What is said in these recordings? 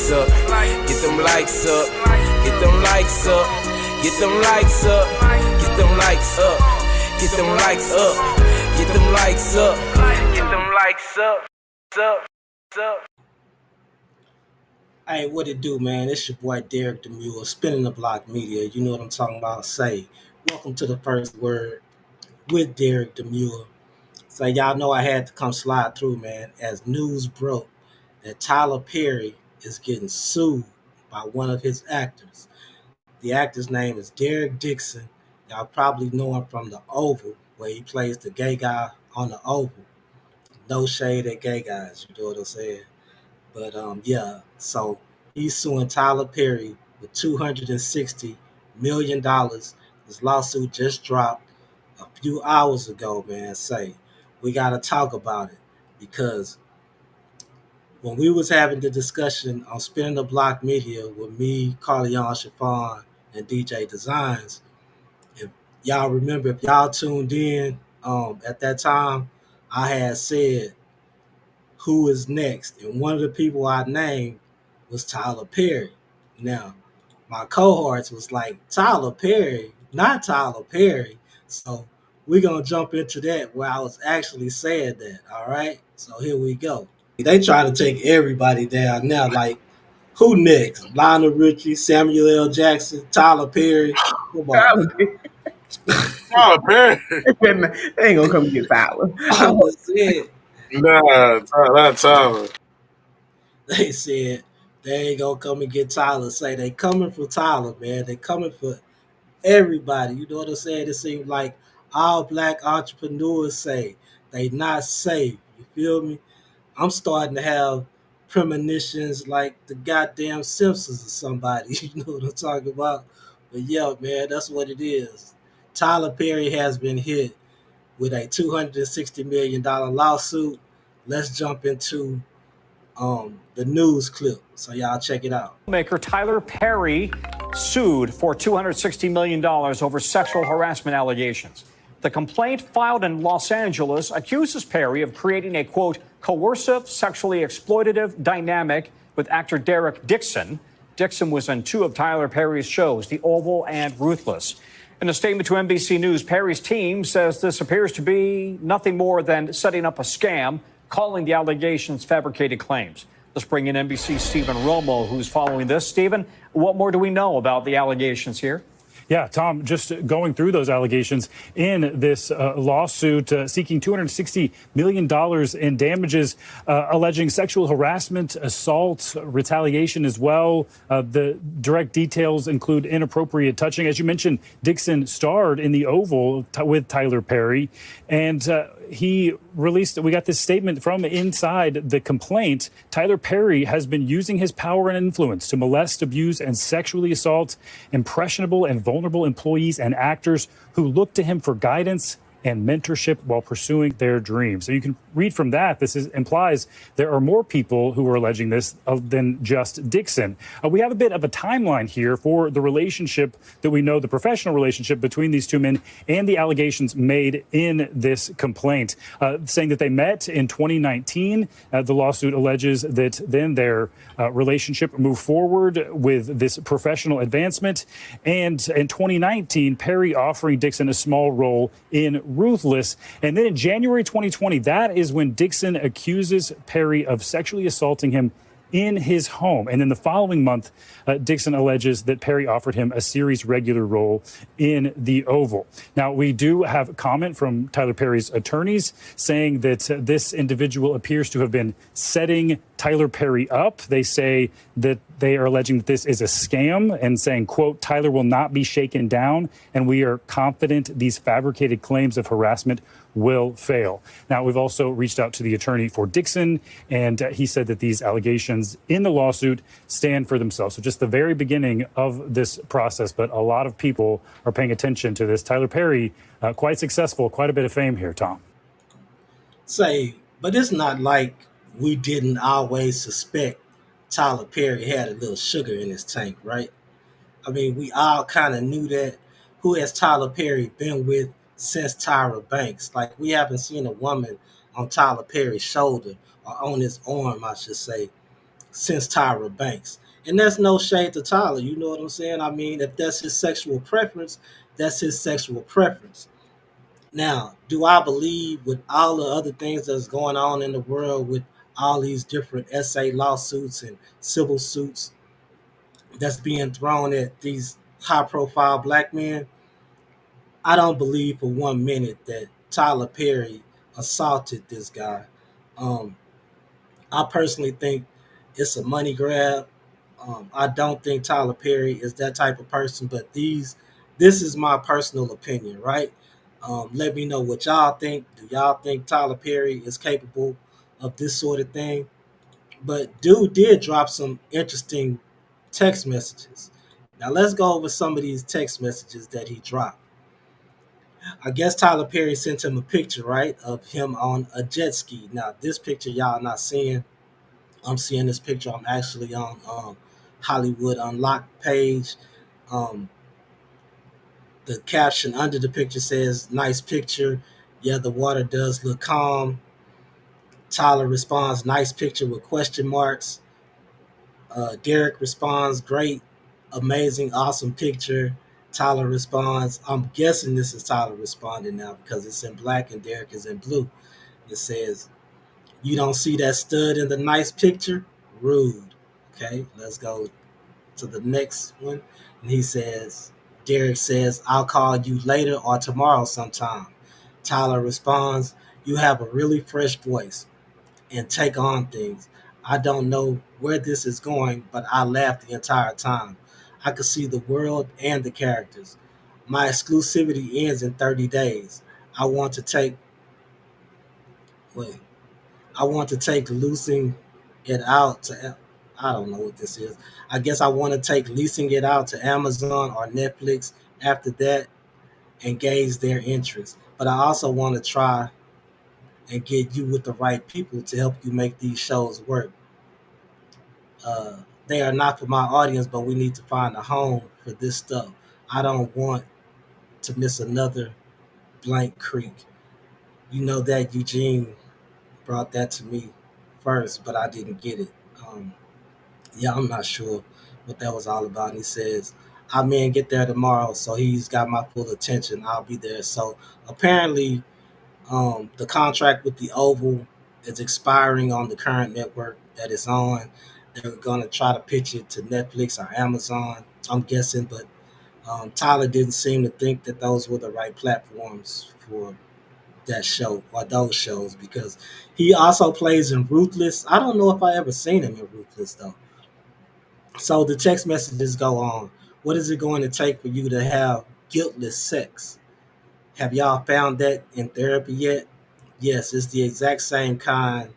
likes up. Get them likes up. Get them likes up. Get them likes up. Get them likes up. Get them likes up. Get them likes up. Get them likes up. Up. Hey, what it do, man? It's your boy Derek Demure, spinning the block media. You know what I'm talking about? Say, welcome to the first word with Derek Demure. So y'all know I had to come slide through, man, as news broke that Tyler Perry is getting sued by one of his actors. The actor's name is Derek Dixon. Y'all probably know him from The Oval, where he plays the gay guy on The Oval. No shade at gay guys, you know what I'm saying? But yeah, so he's suing Tyler Perry with $260 million. This lawsuit just dropped a few hours ago, man. Say, we gotta talk about it because when we was having the discussion on Spinning the Block Media with me, Carleon Chiffon, and DJ Designs, if y'all remember, if y'all tuned in at that time, I had said who is next, and one of the people I named was Tyler Perry. Now, my cohorts was like, Tyler Perry, not Tyler Perry. So we're gonna jump into that where I was actually saying that. All right. So here we go. They try to take everybody down now. Like, who next? Lionel Richie, Samuel L. Jackson, Tyler Perry. Come on. Tyler Perry. They ain't gonna come get Tyler. I was saying, Nah, not Tyler. they said they ain't gonna come and get Tyler. Say they coming for Tyler, man. They coming for everybody. You know what I'm saying? It seems like all black entrepreneurs say they not safe. You feel me? I'm starting to have premonitions like the goddamn Simpsons or somebody. You know what I'm talking about? But yeah, man, that's what it is. Tyler Perry has been hit with a $260 million lawsuit. Let's jump into the news clip. So y'all check it out. Maker Tyler Perry sued for $260 million over sexual harassment allegations. The complaint filed in Los Angeles accuses Perry of creating a, quote, coercive, sexually exploitative dynamic with actor Derek Dixon. Dixon was in two of Tyler Perry's shows, The Oval and Ruthless. In a statement to NBC News, Perry's team says this appears to be nothing more than setting up a scam, calling the allegations fabricated claims. Let's bring in NBC's Stephen Romo, who's following this. Stephen, what more do we know about the allegations here? Yeah, Tom, just going through those allegations in this lawsuit seeking $260 million in damages, alleging sexual harassment, assault, retaliation as well. The direct details include inappropriate touching. As you mentioned, Dixon starred in The Oval with Tyler Perry, and we got this statement from inside the complaint. Tyler Perry has been using his power and influence to molest, abuse, and sexually assault impressionable and vulnerable employees and actors who look to him for guidance and mentorship while pursuing their dreams. So you can read from that. Implies there are more people who are alleging this than just Dixon. We have a bit of a timeline here for the relationship that we know, the professional relationship between these two men and the allegations made in this complaint, saying that they met in 2019. The lawsuit alleges that then their relationship moved forward with this professional advancement. And in 2019, Perry offering Dixon a small role in Ruthless. And then in January 2020, that is when Dixon accuses Perry of sexually assaulting him in his home. And then the following month, Dixon alleges that Perry offered him a series regular role in The Oval. Now, we do have comment from Tyler Perry's attorneys saying that this individual appears to have been setting Tyler Perry up. They say that they are alleging that this is a scam and saying, quote, Tyler will not be shaken down, and we are confident these fabricated claims of harassment will fail. Now, we've also reached out to the attorney for Dixon, and he said that these allegations in the lawsuit stand for themselves. So just the very beginning of this process, but a lot of people are paying attention to this. Tyler Perry, quite successful, quite a bit of fame here, Tom. But it's not like we didn't always suspect Tyler Perry had a little sugar in his tank, right? I mean, we all kind of knew that. Who has Tyler Perry been with since Tyra Banks? Like, we haven't seen a woman on Tyler Perry's shoulder or on his arm, I should say, since Tyra Banks. And that's no shade to Tyler. You know what I'm saying? I mean, if that's his sexual preference, that's his sexual preference. Now, do I believe with all the other things that's going on in the world with all these different SA lawsuits and civil suits that's being thrown at these high profile black men? I don't believe for 1 minute that Tyler Perry assaulted this guy. Um, I personally think it's a money grab. I don't think Tyler Perry is that type of person, but this is my personal opinion, right? Let me know what y'all think. Do y'all think Tyler Perry is capable of this sort of thing? But dude did drop some interesting text messages. Now let's go over some of these text messages that he dropped. I guess Tyler Perry sent him a picture, right, of him on a jet ski. Now this picture y'all not seeing. I'm seeing this picture. I'm actually on Hollywood Unlocked page. Um, the caption under the picture says, "Nice picture. Yeah, the water does look calm." Tyler responds, "Nice picture," with question marks. Derek responds, "Great, amazing, awesome picture." Tyler responds, I'm guessing this is Tyler responding now because it's in black and Derek is in blue. It says, "You don't see that stud in the nice picture? Rude." Okay, let's go to the next one. And he says, Derek says, "I'll call you later or tomorrow sometime." Tyler responds, "You have a really fresh voice and take on things. I don't know where this is going, but I laughed the entire time. I could see the world and the characters. My exclusivity ends in 30 days. I want to take, wait, I want to take leasing it out to, I don't know what this is. I guess I want to take leasing it out to Amazon or Netflix after that and gauge their interest. But I also want to try and get you with the right people to help you make these shows work. Uh, they are not for my audience, but we need to find a home for this stuff. I don't want to miss another blank creek. You know that Eugene brought that to me first, but I didn't get it. Um, yeah, I'm not sure what that was all about. And he says, "I may get there tomorrow, so he's got my full attention. I'll be there." So apparently, the contract with the Oval is expiring on the current network that it's on. They're going to try to pitch it to Netflix or Amazon, I'm guessing, but Tyler didn't seem to think that those were the right platforms for that show or those shows because he also plays in Ruthless. I don't know if I ever seen him in Ruthless though. So the text messages go on. What is it going to take for you to have guiltless sex? Have y'all found that in therapy yet? Yes, it's the exact same kind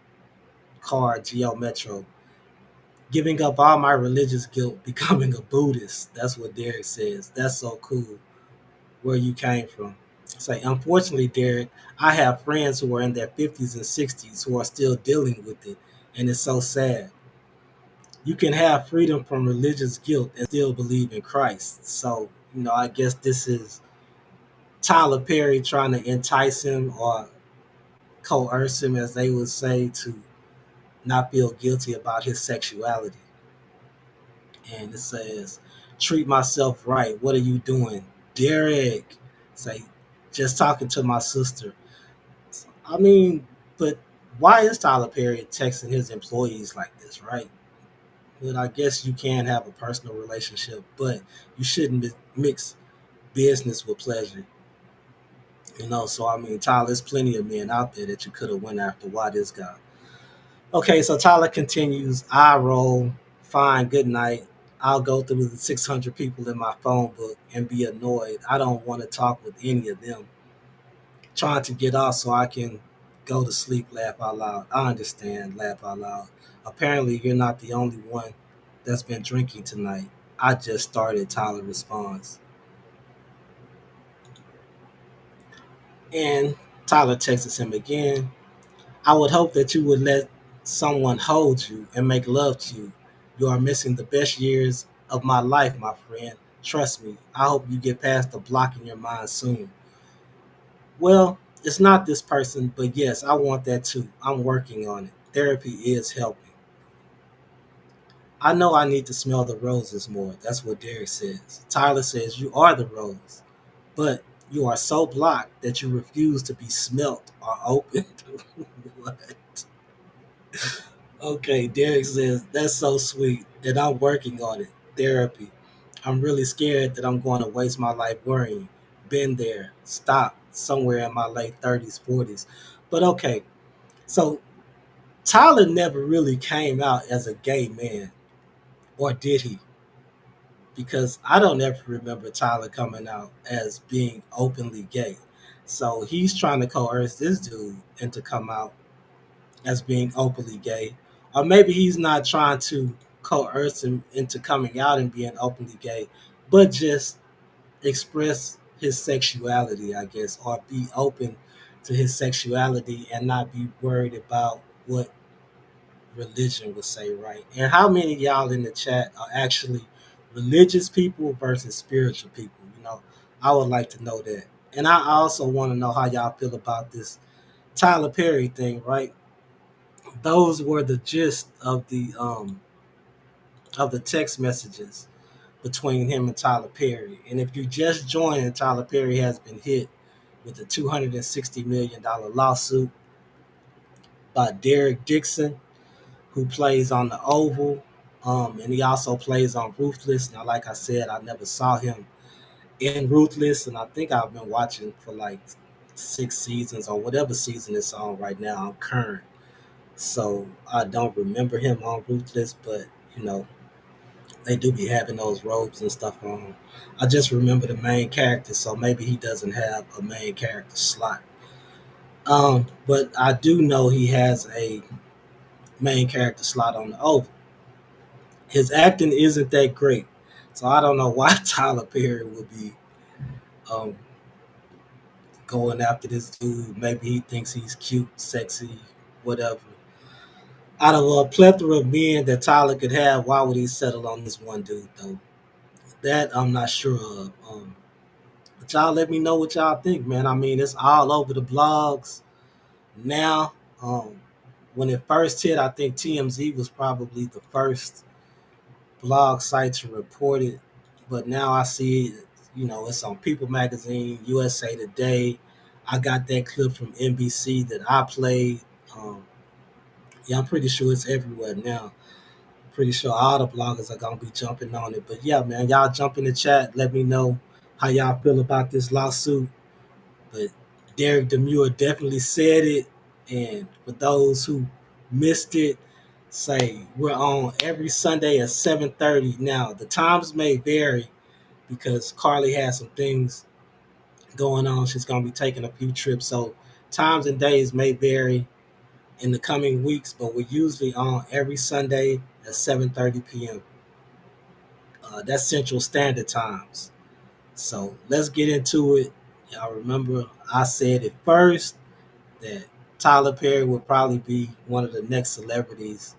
card, Geo Metro. Giving up all my religious guilt, becoming a Buddhist. That's what Derek says. That's so cool. Where you came from. Say, unfortunately, Derek, I have friends who are in their 50s and 60s who are still dealing with it, and it's so sad. You can have freedom from religious guilt and still believe in Christ. So, I guess this is Tyler Perry trying to entice him or coerce him, as they would say, to not feel guilty about his sexuality. And it says, "Treat myself right. What are you doing?" Derek, say, "Just talking to my sister." I mean, but why is Tyler Perry texting his employees like this, right? But I guess you can have a personal relationship, but you shouldn't mix business with pleasure. So I mean, Tyler, there's plenty of men out there that you could have went after. Why this guy? Okay, so Tyler continues, "I roll, fine, good night. I'll go through the 600 people in my phone book and be annoyed. I don't want to talk with any of them. Trying to get off so I can go to sleep, laugh out loud." I understand, laugh out loud. Apparently, you're not the only one that's been drinking tonight. I just started, Tyler responds. And Tyler texts him again. "I would hope that you would let someone hold you and make love to you. You are missing the best years of my life, my friend. Trust me. I hope you get past the block in your mind soon." Well, it's not this person, but yes, I want that too. I'm working on it. Therapy is helping. I know I need to smell the roses more. That's what Derek says. Tyler says, you are the rose, but you are so blocked that you refuse to be smelt or opened. What? Okay, Derek says, that's so sweet, and I'm working on it. Therapy. I'm really scared that I'm going to waste my life worrying. Been there, stopped somewhere in my late 30s, 40s. But okay, so Tyler never really came out as a gay man, or did he? Because I don't ever remember Tyler coming out as being openly gay. So he's trying to coerce this dude into come out as being openly gay. Or maybe he's not trying to coerce him into coming out and being openly gay, but just express his sexuality, I guess, or be open to his sexuality and not be worried about what religion would say, right? And how many of y'all in the chat are actually religious people versus spiritual people? I would like to know that. And I also want to know how y'all feel about this Tyler Perry thing, right? Those were the gist of the text messages between him and Tyler Perry. And if you just joined, Tyler Perry has been hit with a $260 million lawsuit by Derek Dixon, who plays on the Oval, and he also plays on Ruthless. Now, like I said, I never saw him in Ruthless, and I think I've been watching for like 6 seasons or whatever season it's on right now. I'm current, so I don't remember him on Ruthless, but you know they do be having those robes and stuff on. I just remember the main character, so maybe he doesn't have a main character slot. But I do know he has a main character slot on the Oval. His acting isn't that great, so I don't know why Tyler Perry would be um, going after this dude. Maybe he thinks he's cute, sexy, whatever. Out of a plethora of men that Tyler could have, why would he settle on this one dude though? That I'm not sure of. But y'all let me know what y'all think, man. I mean, it's all over the blogs now. When it first hit, I think TMZ was probably the first blog site to report it. But now I see it, it's on People Magazine, USA Today. I got that clip from NBC that I played. Um, yeah, I'm pretty sure it's everywhere now. Pretty sure all the bloggers are gonna be jumping on it. But yeah, man, y'all jump in the chat. Let me know how y'all feel about this lawsuit. But Derek Demure definitely said it. And for those who missed it, say we're on every Sunday at 7:30. Now the times may vary because Carly has some things going on. She's gonna be taking a few trips, so times and days may vary in the coming weeks. But we're usually on every Sunday at 7:30 p.m. That's Central Standard Times. So let's get into it. Y'all remember I said it first that Tyler Perry would probably be one of the next celebrities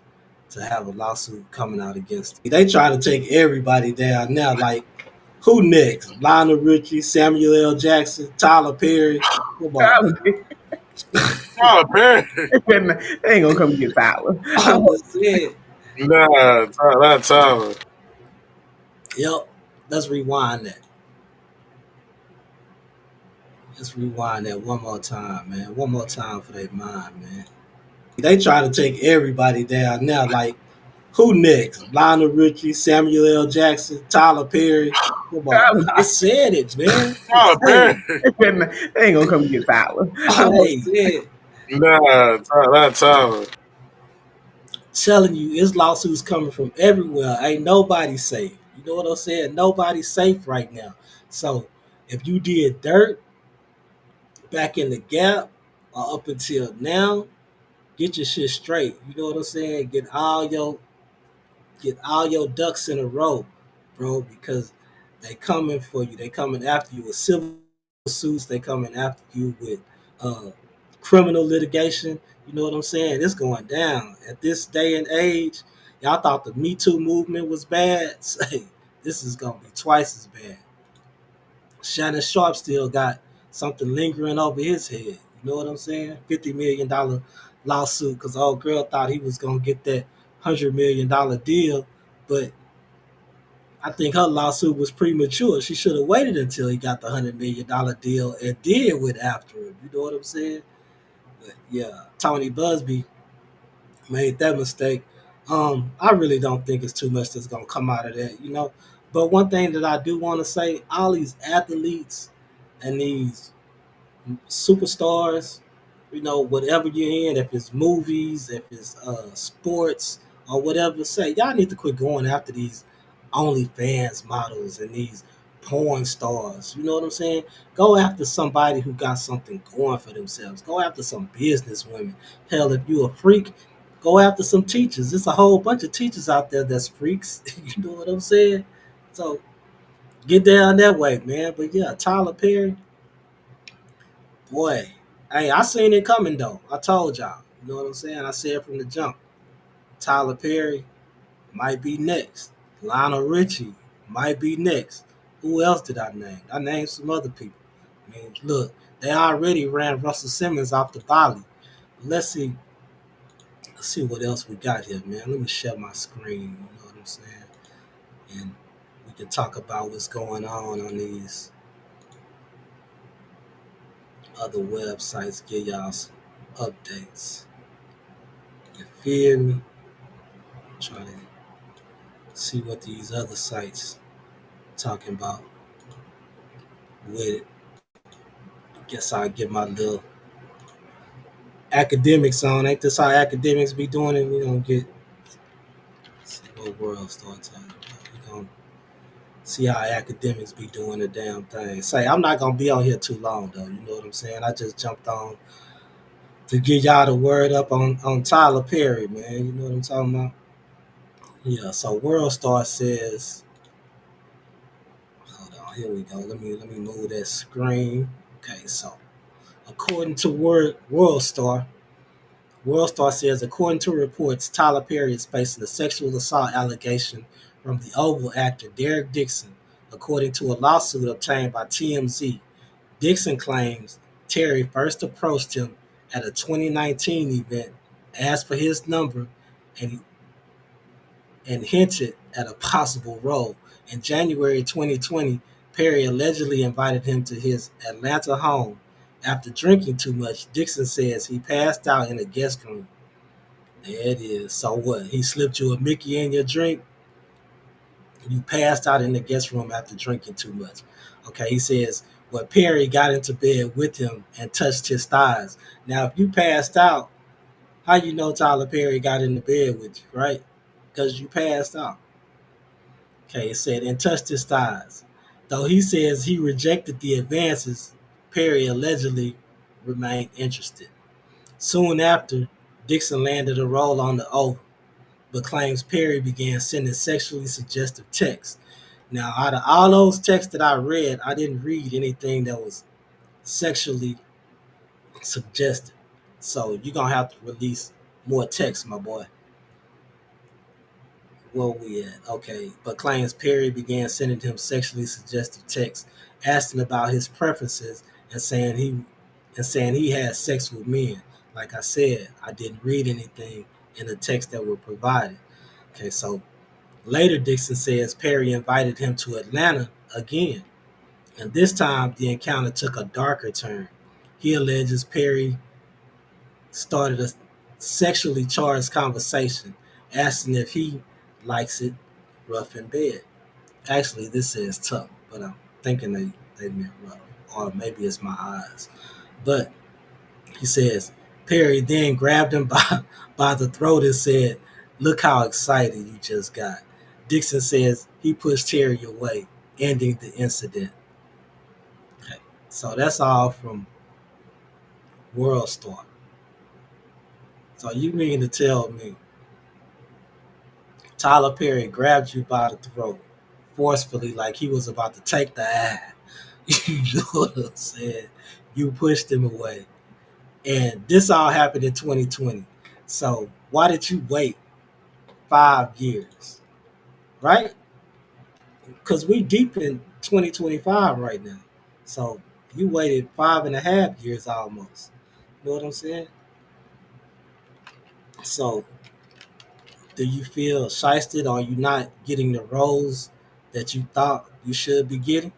to have a lawsuit coming out against him. They try to take everybody down now. Like, who next? Lionel Richie, Samuel L. Jackson, Tyler Perry. Come on. Tyler, Tyler Perry. they ain't gonna come get Tyler. I just said, Nah, not Tyler. yep. Let's rewind that. Let's rewind that one more time, man. One more time for their mind, man. They try to take everybody down now. Like, who next? Lionel Richie, Samuel L. Jackson, Tyler Perry. Come on. Tyler. I said it, man. Tyler Perry. they ain't gonna come get Tyler. I said, Nah, not Tyler. telling you, this lawsuit's coming from everywhere. Ain't nobody safe. You know what I'm saying? Nobody's safe right now. So if you did dirt back in the gap or up until now, get your shit straight. You know what I'm saying? Get all your ducks in a row, bro, because they coming for you. They coming after you with civil suits. They coming after you with uh, criminal litigation. You know what I'm saying? It's going down at this day and age. Y'all thought the Me Too movement was bad. Say this is gonna be twice as bad. Shannon Sharp still got something lingering over his head. You know what I'm saying? $50 million lawsuit because old girl thought he was gonna get that $100 million deal, But I think her lawsuit was premature. She should have waited until he got the $100 million deal and then went after him. You know what I'm saying? But yeah, Tony Busby made that mistake. I really don't think it's too much that's gonna come out of that, you know. But one thing that I do want to say, all these athletes and these superstars, you know, whatever you're in, if it's movies, if it's sports or whatever, say y'all need to quit going after these OnlyFans models and these porn stars. You know what I'm saying? Go after somebody who got something going for themselves. Go after some business women. Hell, if you a freak, go after some teachers. There's a whole bunch of teachers out there that's freaks. You know what I'm saying? So get down that way, man. But yeah, Tyler Perry, boy, hey, I seen it coming though. I told y'all. You know what I'm saying? I said from the jump. Tyler Perry might be next. Lionel Richie might be next. Who else did I name? I named some other people. I mean, look, they already ran Russell Simmons off the body. Let's see. Let's see what else we got here, man. Let me share my screen. You know what I'm saying? And we can talk about what's going on these other websites. Give y'all some updates. You feel me? Trying to see what these other sites talking about with it. Guess I'll get my little academics on. Ain't this how academics be doing it? We gonna get see what world starts talking about. We gonna see how academics be doing the damn thing. Say I'm not gonna be on here too long though. You know what I'm saying? I just jumped on to get y'all the word up on Tyler Perry, man. You know what I'm talking about? Yeah. So World Star says, hold on, here we go. Let me move that screen. Okay, so according to World Star. World Star says, according to reports, Tyler Perry is facing a sexual assault allegation from the Oval actor Derek Dixon. According to a lawsuit obtained by TMZ, Dixon claims Terry first approached him at a 2019 event, asked for his number, and, and hinted at a possible role. In January 2020, Perry allegedly invited him to his Atlanta home. After drinking too much, Dixon says he passed out in a guest room. There it is. So what? He slipped you a Mickey in your drink. You passed out in the guest room after drinking too much. Okay, he says, well, Perry got into bed with him and touched his thighs. Now, if you passed out, how you know Tyler Perry got into bed with you, right? Because you passed out. Okay, it said, and touched his thighs. Though he says he rejected the advances, Perry allegedly remained interested. Soon after, Dixon landed a role on the Oval, but claims Perry began sending sexually suggestive texts. Now, out of all those texts that I read, I didn't read anything that was sexually suggestive. So you're gonna have to release more text, my boy. Where we at? Okay, but claims Perry began sending him sexually suggestive texts, asking about his preferences and saying he had sex with men. Like I said, I didn't read anything in the text that were provided. Okay, so later, Dixon says Perry invited him to Atlanta again, and this time the encounter took a darker turn. He alleges Perry started a sexually charged conversation, asking if he likes it rough in bed. Actually, this says tough, but I'm thinking they meant rough, or maybe it's my eyes. But he says Perry then grabbed him by the throat and said, "Look how excited you just got." Dixon says he pushed Terry away, ending the incident. Okay, so that's all from World Star. So you mean to tell me Tyler Perry grabbed you by the throat forcefully, like he was about to take the eye? You know what I'm saying? You pushed him away, and this all happened in 2020. So why did you wait 5 years, right? Because we deep in 2025 right now. So you waited 5.5 years almost. You know what I'm saying? So Do you feel shysted? Are you not getting the roles that you thought you should be getting?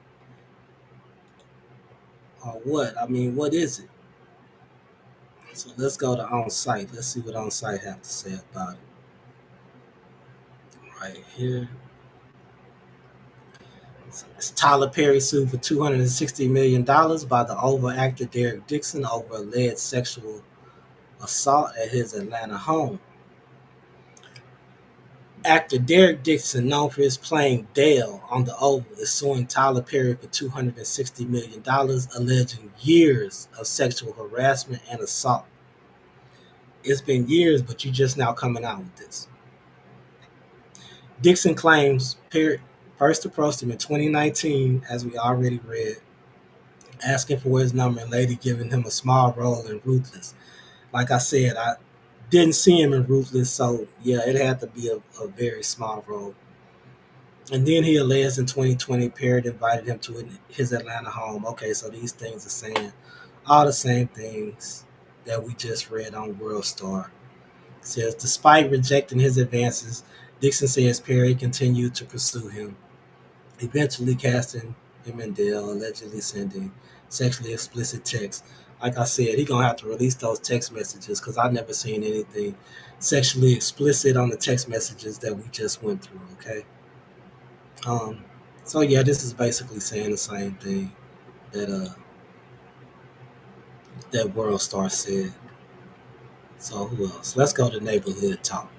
Or what? I mean, what is it? So let's go to on site. Let's see what on site have to say about it. Right here. So it's Tyler Perry sued for $260 million by the Oval actor Derek Dixon over alleged sexual assault at his Atlanta home. Actor Derek Dixon, known for his playing Dale on The Oval, is suing Tyler Perry for $260 million, alleging years of sexual harassment and assault. It's been years, but you're just now coming out with this. Dixon claims Perry first approached him in 2019, as we already read, asking for his number and later giving him a small role in Ruthless. Like I said, I didn't see him in Ruthless, so yeah, it had to be a very small role. And then he alleged in 2020, Perry invited him to his Atlanta home. Okay, so these things are saying all the same things that we just read on World Star. It says, despite rejecting his advances, Dixon says Perry continued to pursue him, eventually casting him in Dale, allegedly sending sexually explicit texts. Like I said, he gonna have to release those text messages because I never seen anything sexually explicit on the text messages that we just went through. Okay. Um, so yeah, this is basically saying the same thing that that World Star said. So who else? Let's go to neighborhood talk.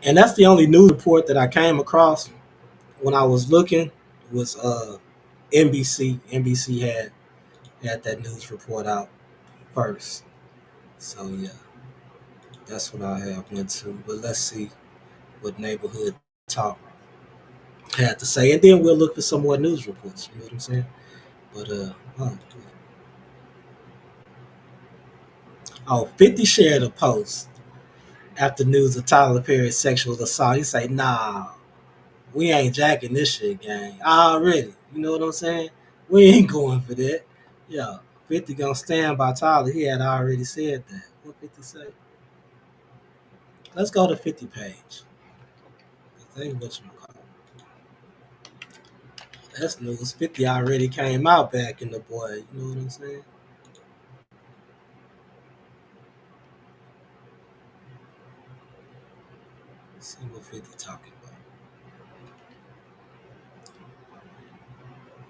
And that's the only news report that I came across when I was looking was NBC. NBC had that news report out first. So yeah, that's what I have went to. But let's see what neighborhood talk had to say, and then we'll look for some more news reports. You know what I'm saying? But 50 shared a post after news of Tyler Perry's sexual assault. He say, "Nah, we ain't jacking this shit, gang. Already, you know what I'm saying? We ain't going for that." Yeah, 50 gonna stand by Tyler. He had already said that. What 50 say? Let's go to 50 page. Think what you call it. That's news. 50 already came out back in the boy. You know what I'm saying? Let's see what 50 talking about.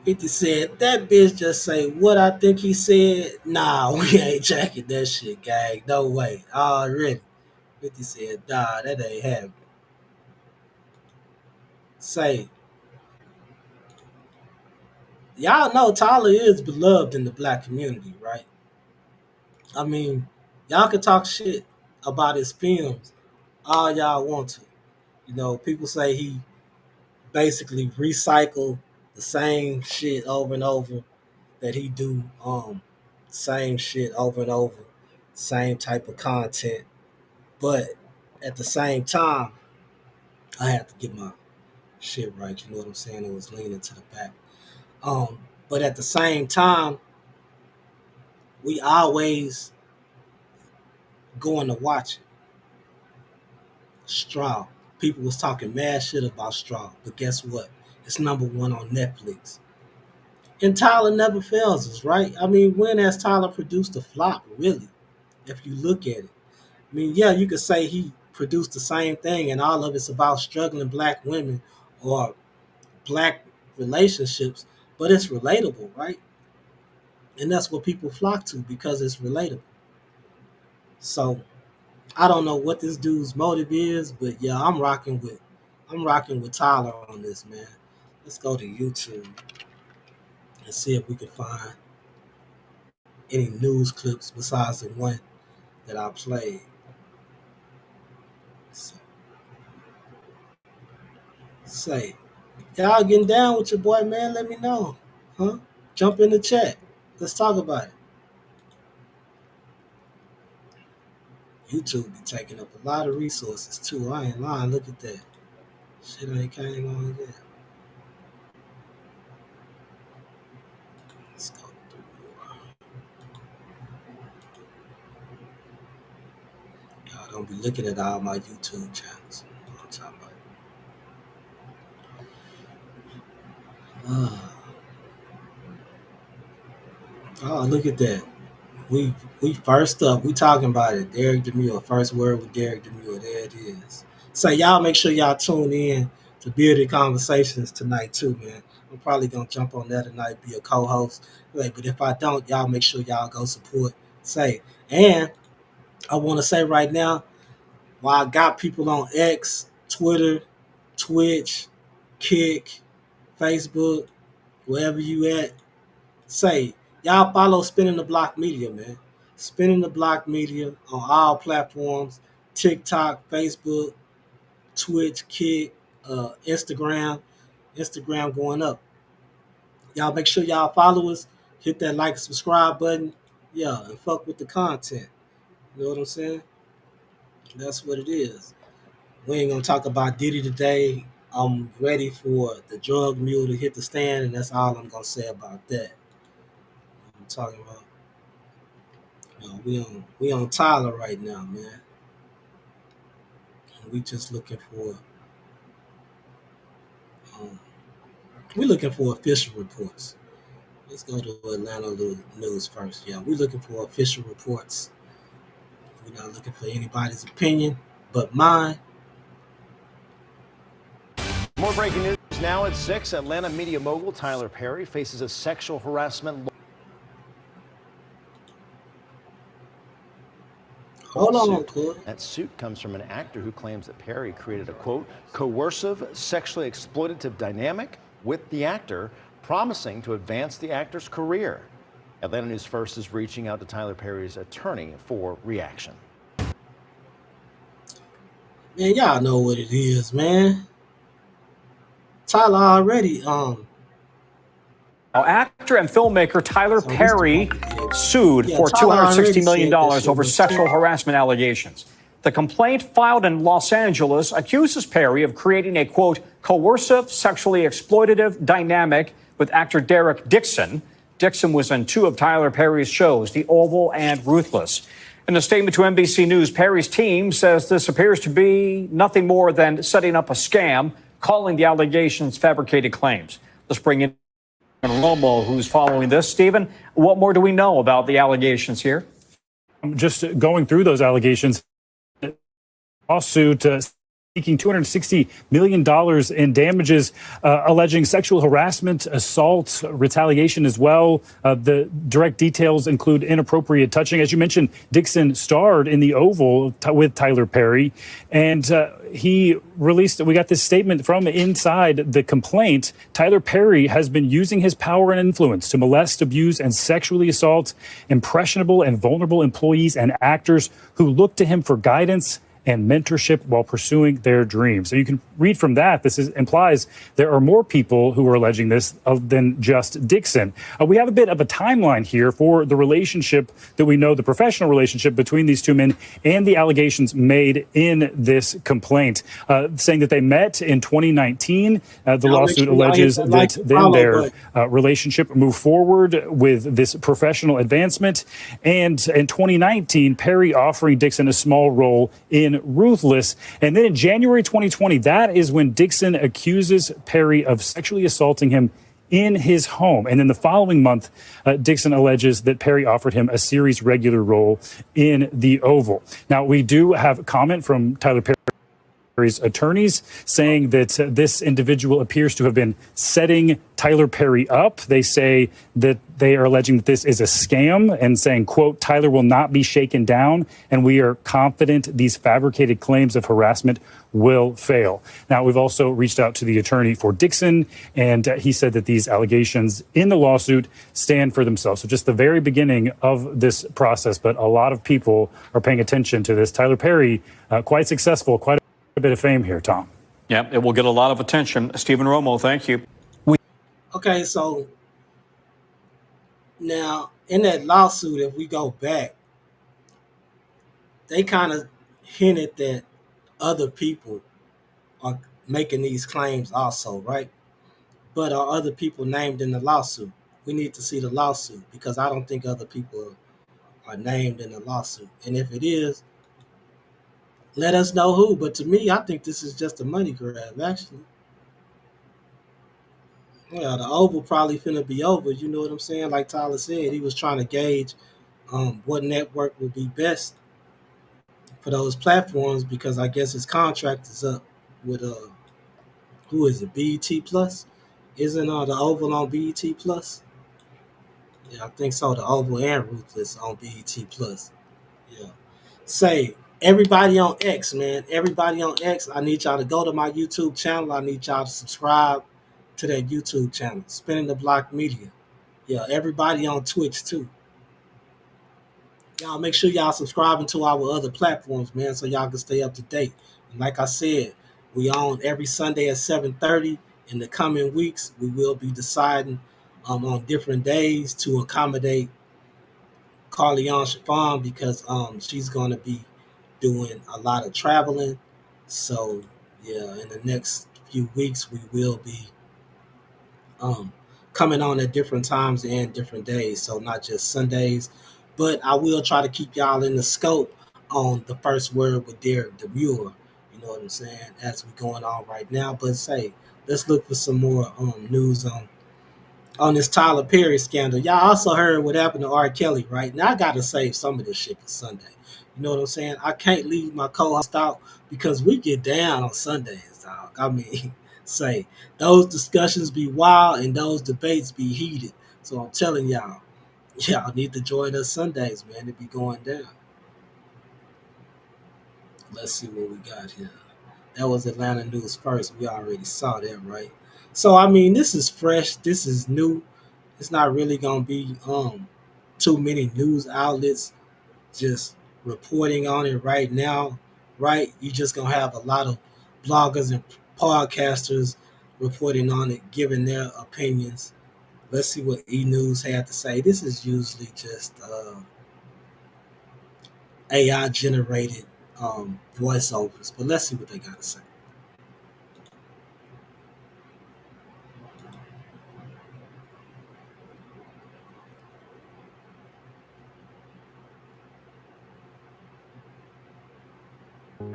50 said, that bitch just say what I think he said. Nah, we ain't jacking that shit, gang. No way. Already. 50 said, nah, that ain't happening. Say, y'all know Tyler is beloved in the black community, right? I mean, y'all can talk shit about his films all y'all want to. You know, people say he basically recycle the same shit over and over that he do, same shit over and over, same type of content. But at the same time, I have to get my shit right. You know what I'm saying? It was leaning to the back. But at the same time, we always going to watch it. Straw. People was talking mad shit about Straw, but guess what? It's number one on Netflix. And Tyler never fails us, right? I mean, when has Tyler produced a flop, really? If you look at it. I mean, yeah, you could say he produced the same thing and all of it's about struggling black women or black relationships, but it's relatable, right? And that's what people flock to because it's relatable. So I don't know what this dude's motive is, but yeah, I'm rocking with Tyler on this, man. Let's go to YouTube and see if we can find any news clips besides the one that I played. So, say, y'all getting down with your boy, man? Let me know, huh? Jump in the chat. Let's talk about it. YouTube be taking up a lot of resources too. I ain't lying. Look at that. Shit ain't came on yet. Let's go through. I don't be looking at all my YouTube channels. You know what I'm talking about? Oh, look at that. We first up. We talking about it. Derek Demure. First word with Derek Demure. There it is. So y'all make sure y'all tune in to Bearded Conversations tonight too, man. I'm probably gonna jump on that tonight, be a co-host. Like, but if I don't, y'all make sure y'all go support Say. And I want to say right now, while I got people on X, Twitter, Twitch, Kick, Facebook, wherever you at, Say, y'all follow Spinning the Block Media, man. Spinning the Block Media on all platforms: TikTok, Facebook, Twitch, Kick, Instagram. Instagram going up. Y'all make sure y'all follow us. Hit that like and subscribe button. Yeah, and fuck with the content. You know what I'm saying? That's what it is. We ain't gonna talk about Diddy today. I'm ready for the drug mule to hit the stand, and that's all I'm gonna say about that. I'm talking about. We on Tyler right now, man. We just looking for we looking for official reports. Let's go to Atlanta news first. Yeah, we looking for official reports. We're not looking for anybody's opinion but mine. More breaking news now at 6. Atlanta media mogul Tyler Perry faces a sexual harassment Hold on, suit. Claude. That suit comes from an actor who claims that Perry created a, quote, coercive, sexually exploitative dynamic with the actor, promising to advance the actor's career. Atlanta News First is reaching out to Tyler Perry's attorney for reaction. Man, y'all know what it is, man. Tyler already Now, actor and filmmaker Tyler Perry sued for Tyler $260 million already said over sexual harassment allegations. The complaint filed in Los Angeles accuses Perry of creating a, quote, coercive, sexually exploitative dynamic with actor Dixon. Dixon was in two of Tyler Perry's shows, The Oval and Ruthless. In a statement to NBC News, Perry's team says this appears to be nothing more than setting up a scam, calling the allegations fabricated claims. Let's bring in Romo, who's following this. Stephen, what more do we know about the allegations here? Just going through those allegations, lawsuit seeking $260 million in damages, alleging sexual harassment, assault, retaliation as well. The direct details include inappropriate touching. As you mentioned, Dixon starred in The Oval with Tyler Perry, and he released, we got this statement from inside the complaint. Tyler Perry has been using his power and influence to molest, abuse, and sexually assault impressionable and vulnerable employees and actors who look to him for guidance and mentorship while pursuing their dreams. So you can read from that. Implies there are more people who are alleging this than just Dixon. We have a bit of a timeline here for the relationship that we know, the professional relationship between these two men and the allegations made in this complaint, saying that they met in 2019. The lawsuit alleges that then their relationship moved forward with this professional advancement. And in 2019, Perry offering Dixon a small role in Ruthless. And then in January 2020, that is when Dixon accuses Perry of sexually assaulting him in his home. And then the following month, Dixon alleges that Perry offered him a series regular role in The Oval. Now, we do have comment from Tyler Perry's attorneys saying that this individual appears to have been setting Tyler Perry up. They say that they are alleging that this is a scam and saying, quote, Tyler will not be shaken down, and we are confident these fabricated claims of harassment will fail. Now, we've also reached out to the attorney for Dixon, and he said that these allegations in the lawsuit stand for themselves. So just the very beginning of this process, but a lot of people are paying attention to this. Tyler Perry, quite successful, quite a bit of fame here, Tom. Yeah, it will get a lot of attention. Stephen Romo, thank you. Okay, so now in that lawsuit, if we go back, they kind of hinted that other people are making these claims also, right? But are other people named in the lawsuit? We need to see the lawsuit because I don't think other people are named in the lawsuit. And if it is, Let us know who. But to me, I think this is just a money grab, actually. Well, the Oval probably finna be over. You know what I'm saying? Like Tyler said, he was trying to gauge what network would be best for those platforms because I guess his contract is up with who is it? BET Plus? Isn't the Oval on BET Plus? Yeah, I think so. The Oval and Ruthless on BET Plus. Yeah. Say everybody on X, man. Everybody on X. I need y'all to go to my YouTube channel. I need y'all to subscribe to that YouTube channel, Spinning the Block Media. Yeah, everybody on Twitch too. Y'all make sure y'all subscribing to our other platforms, man, so y'all can stay up to date. And like I said, we on every Sunday at 7:30. In the coming weeks, we will be deciding on different days to accommodate Carleon Chiffon because she's going to be doing a lot of traveling. So yeah, in the next few weeks, we will be um, coming on at different times and different days. So not just Sundays, but I will try to keep y'all in the scope on the first word with Derek Demure. You know what I'm saying? As we going on right now, but say let's look for some more news on this Tyler Perry scandal. Y'all also heard what happened to R. Kelly, right? Now I gotta save some of this shit for Sunday. You know what I'm saying? I can't leave my co-host out because we get down on Sundays, dog. I mean, say those discussions be wild and those debates be heated. So I'm telling y'all need to join us Sundays, man. It be going down. Let's see what we got here. That was Atlanta news first. We already saw that, right? So I mean, this is fresh. This is new. It's not really gonna be too many news outlets just reporting on it right now, right? You just gonna have a lot of bloggers and podcasters reporting on it, giving their opinions. Let's see what E News had to say. This is usually just AI generated voiceovers, but let's see what they got to say.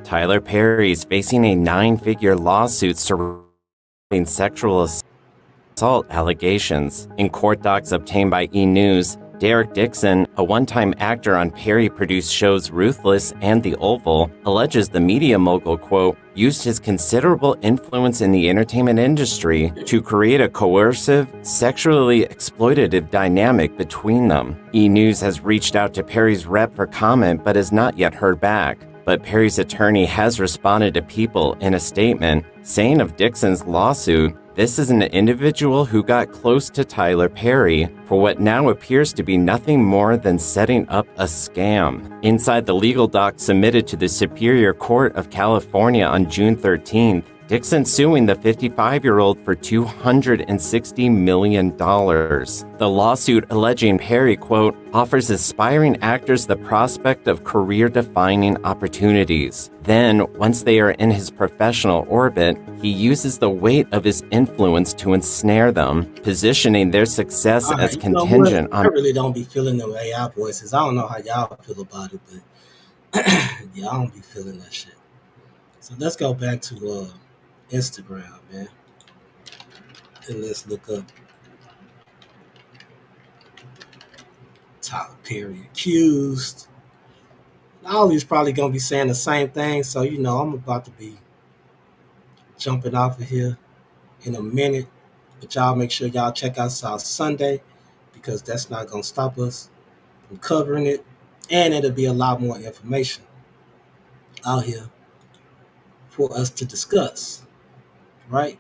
Tyler Perry is facing a 9-figure lawsuit surrounding sexual assault allegations. In court docs obtained by E! News, Derek Dixon, a one-time actor on Perry-produced shows Ruthless and The Oval, alleges the media mogul, quote, used his considerable influence in the entertainment industry to create a coercive, sexually exploitative dynamic between them. E! News has reached out to Perry's rep for comment but has not yet heard back. But Perry's attorney has responded to People in a statement, saying of Dixon's lawsuit, this is an individual who got close to Tyler Perry for what now appears to be nothing more than setting up a scam. Inside the legal doc submitted to the Superior Court of California on June 13th, Dixon suing the 55-year-old for $260 million. The lawsuit alleging Perry, quote, offers aspiring actors the prospect of career-defining opportunities. Then, once they are in his professional orbit, he uses the weight of his influence to ensnare them, positioning their success All as right, you know what? contingent I on... really don't be feeling them AI voices. I don't know how y'all feel about it, but yeah, I don't be feeling that shit. So let's go back to Instagram, man, and let's look up Tyler Perry accused. All these probably gonna be saying the same thing, so you know I'm about to be jumping off of here in a minute. But y'all make sure y'all check us out Sunday because that's not gonna stop us from covering it, and it'll be a lot more information out here for us to discuss, right?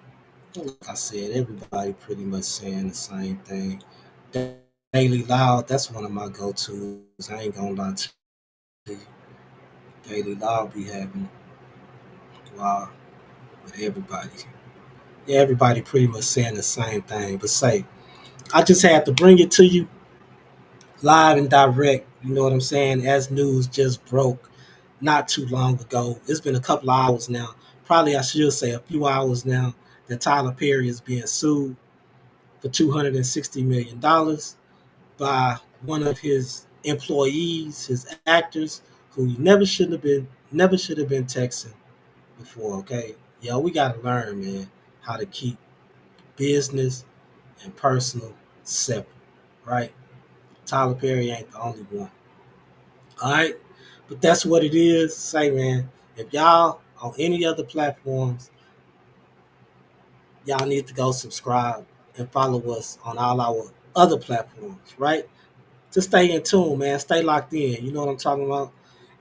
Like I said, everybody pretty much saying the same thing. Daily Loud, that's one of my go-tos. I ain't gonna lie to you. Daily Loud be having wow with everybody. Yeah, everybody pretty much saying the same thing. But say, I just had to bring it to you live and direct. You know what I'm saying? As news just broke not too long ago. It's been a couple of hours now. Probably I should say a few hours now that Tyler Perry is being sued for $260 million by one of his employees, his actors, who you never should have been texting before, okay? Yo, we gotta learn, man, how to keep business and personal separate, right? Tyler Perry ain't the only one. All right. But that's what it is. Say, man, if y'all on any other platforms, y'all need to go subscribe and follow us on all our other platforms, right? Just stay in tune, man. Stay locked in. You know what I'm talking about?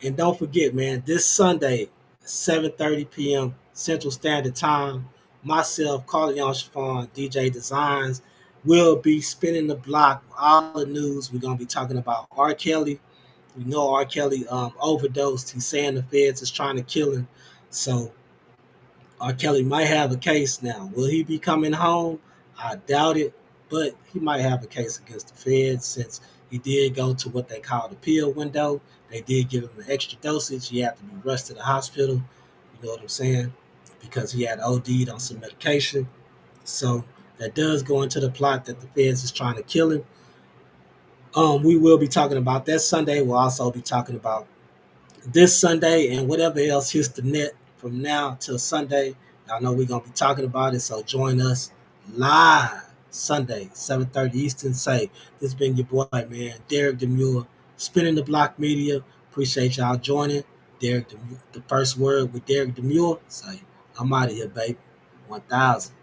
And don't forget, man, this Sunday, 7:30 p.m. Central Standard Time, myself, Carleon Chiffon, DJ Designs, will be spinning the block with all the news. We're gonna be talking about R. Kelly. We know R. Kelly overdosed. He's saying the feds is trying to kill him. So R. Kelly might have a case now. Will he be coming home? I doubt it, but he might have a case against the feds since he did go to what they call the pill window. They did give him an extra dosage. He had to be rushed to the hospital. You know what I'm saying? Because he had OD'd on some medication. So that does go into the plot that the feds is trying to kill him. We will be talking about that Sunday. We'll also be talking about this Sunday and whatever else hits the net from now till Sunday. Y'all know we're gonna be talking about it, so join us live Sunday, 7:30 Eastern. Say this has been your boy, man, Derek Demure, Spinning the Block Media. Appreciate y'all joining. Derek Demure, the first word with Derek Demure. Say I'm out of here, baby. 1,000.